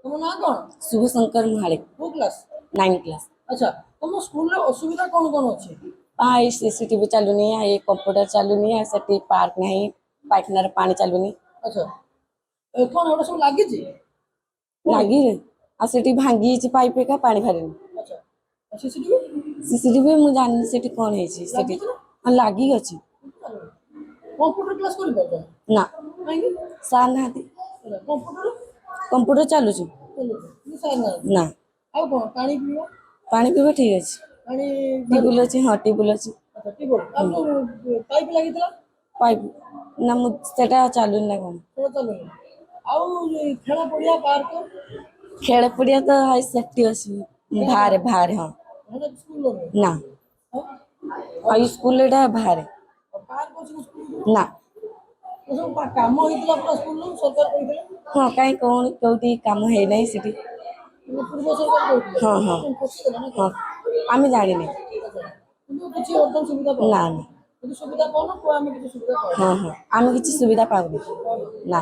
तुम ना कौन शुभ शंकर महाले को क्लास 9 क्लास। अच्छा तुम स्कूल रे असुविधा कौन कौन अच्छी ये सीसीटीवी चलुनी ये कंप्यूटर चलुनी से पार्क नहीं पाइखाना पानी चलुनी अच्छा कौन एटा सब लागी छी लगी से भांगी पाइप का पानी भरनी अच्छा सीसीटीवी सीसीटीवी मुझे जानी से कौन है लागी छी ना हाँ लगी अच्छी कंप्यूटर क्लास कर पाबो ना काहे सार ना कंप्यूटर कंप्यूटर चलुच चलो ये सार ना ना आ कौन पानी पियो पानी पीवा ठीक अच्छे पानी टेबुल अच्छे हाँ टेबुल अच्छे अच्छा टिबल आ तो पाइप लागी थला पाइप ना मुझे चालू ना कौन थोड़ा चलो आउ खेला पड़िया पार्क खेल पड़िया तो हाई सेफ्टी अच्छी बाहर बाहर हाँ हेडा स्कूल में ना हाई स्कूल बाहर पार्क अछि स्कूल ना तो सब काम होइतला पूरा स्कूल में सरकार कहितला हाँ कहीं कौन कौटी काम है नहीं सिटी पूर्व सरकार कहितला हाँ हाँ खुशी देला ना हाँ आम जानी কিন্তু কিছু একদম সুবিধা পাও ना ना কিন্তু সুবিধা পাও না তো আমি কিছু সুবিধা পাও हाँ हाँ आम किसी सुविधा पाऊनी ना